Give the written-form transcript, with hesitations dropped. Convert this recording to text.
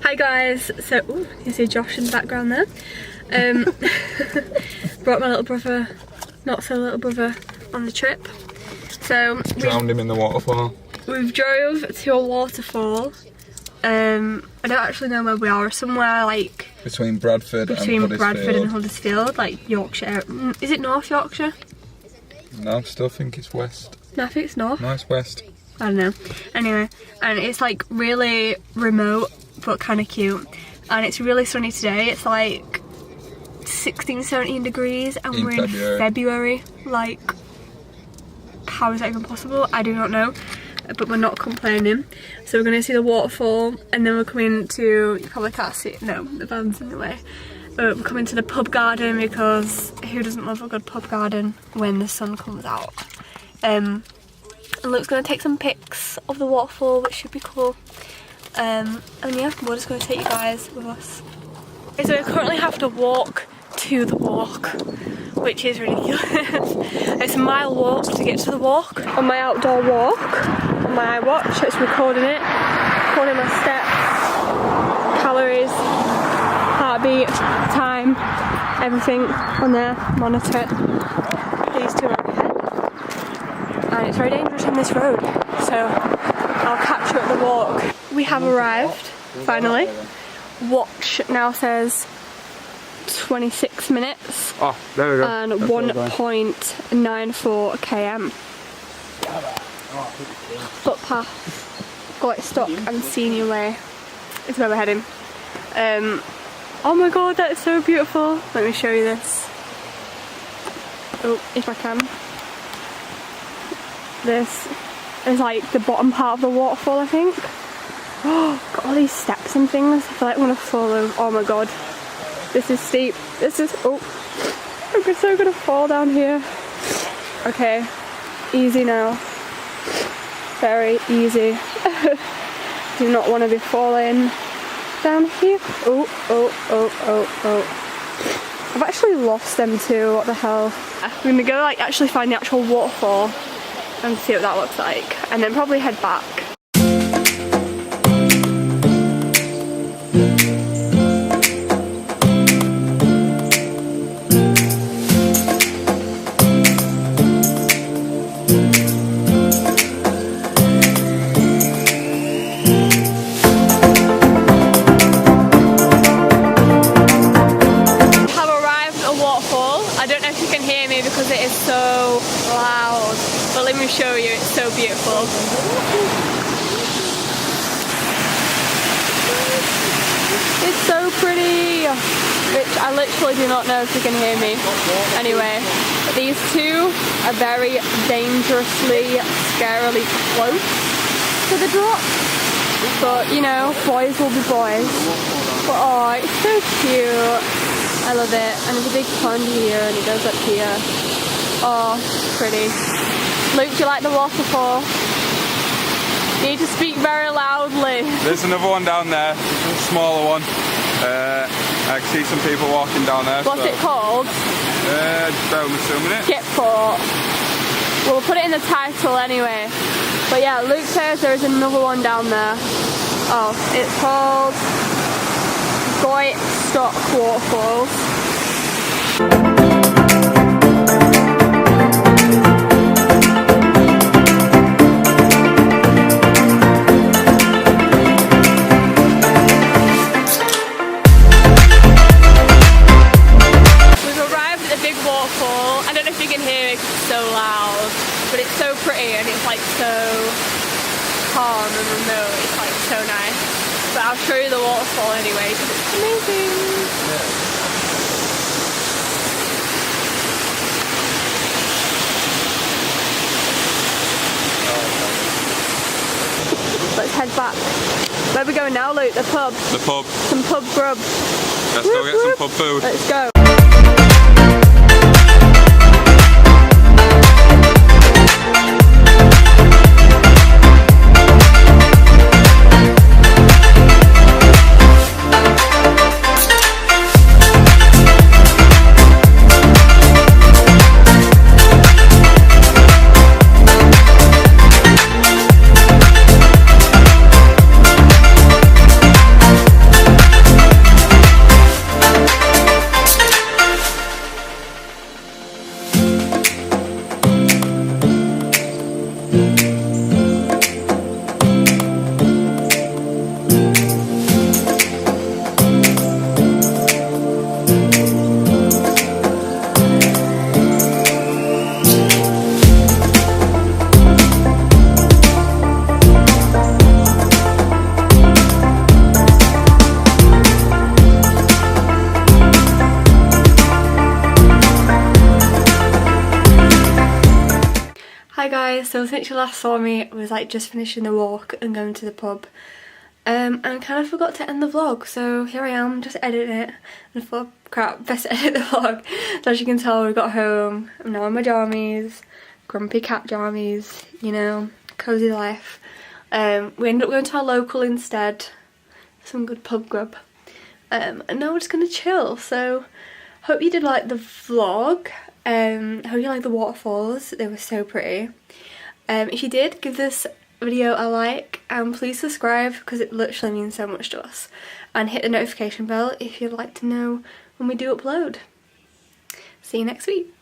Hi guys, so you see Josh in the background there. Brought my little brother, not so little brother, on the trip. So drowned him in the waterfall. We've drove to a waterfall. I don't actually know where we are. Somewhere like between Bradford and Huddersfield, like Yorkshire. Is it North Yorkshire? No, I still think it's west. No, I think it's north. No, it's west. I don't know. Anyway, and it's like really remote but kind of cute. And it's really sunny today. It's like 16, 17 degrees and we're in February. Like, how is that even possible? I do not know. But we're not complaining. So we're going to see the waterfall and then we're coming to, you probably can't see it, no, the van's in the way. We're coming to the pub garden because who doesn't love a good pub garden when the sun comes out? And Luke's going to take some pics of the waterfall, which should be cool. And yeah, we're just going to take you guys with us. Okay, so we currently have to walk to the walk, which is ridiculous. It's a mile walk to get to the walk. On my outdoor walk, on my watch, it's recording it, recording my steps, calories, heartbeat, time, everything on there, monitor it. These two are ahead. And it's very dangerous on this road, so I'll catch you at the walk. We have arrived, finally. Watch now says 26 minutes. Oh, there we go. And 1.94 km. Footpath, Goit Stock and Senior Way is where we're heading. Oh my god, that is so beautiful. Let me show you this. Oh, if I can. This is like the bottom part of the waterfall, I think. Oh, got all these steps and things. I feel like I'm gonna fall over. Oh my god. This is steep. This is, oh, I'm so gonna fall down here. Okay, easy now. Very easy. Do not want to be falling down here. Oh, oh, oh, oh, oh. I've actually lost them too, what the hell. We're gonna go like actually find the actual waterfall and see what that looks like. And then probably head back. Show you, it's so beautiful. It's so pretty, which I literally do not know if you can hear me. Anyway, these two are very dangerously, scarily close to the drop. But you know, boys will be boys. But oh, it's so cute. I love it. And there's a big pond here and it goes up here. Oh, pretty. Luke, do you like the waterfall? You need to speak very loudly. There's another one down there, a smaller one. I can see some people walking down there. What's it called? Just bear with me 2 minutes. Skipport. We'll put it in the title anyway. But yeah, Luke says there is another one down there. Oh, it's called Goit Stock Waterfalls. Calm and remote, it's like so nice. But I'll show you the waterfall anyway because it's amazing. Yeah. Let's head back. Where are we going now, Luke? The pub? The pub. Some pub grub. Let's go get some pub food. Let's go. Hi guys, so since you last saw me, I was like just finishing the walk and going to the pub. And kind of forgot to end the vlog, so here I am just editing it and I thought, crap, best edit the vlog. So as you can tell, we got home, I'm now in my jammies, grumpy cat jammies, you know, cozy life. We ended up going to our local instead, some good pub grub. And now we're just gonna chill, so hope you did like the vlog. Hope you like the waterfalls, they were so pretty. If you did, give this video a like and please subscribe because it literally means so much to us, and hit the notification bell if you'd like to know when we do upload. See you next week.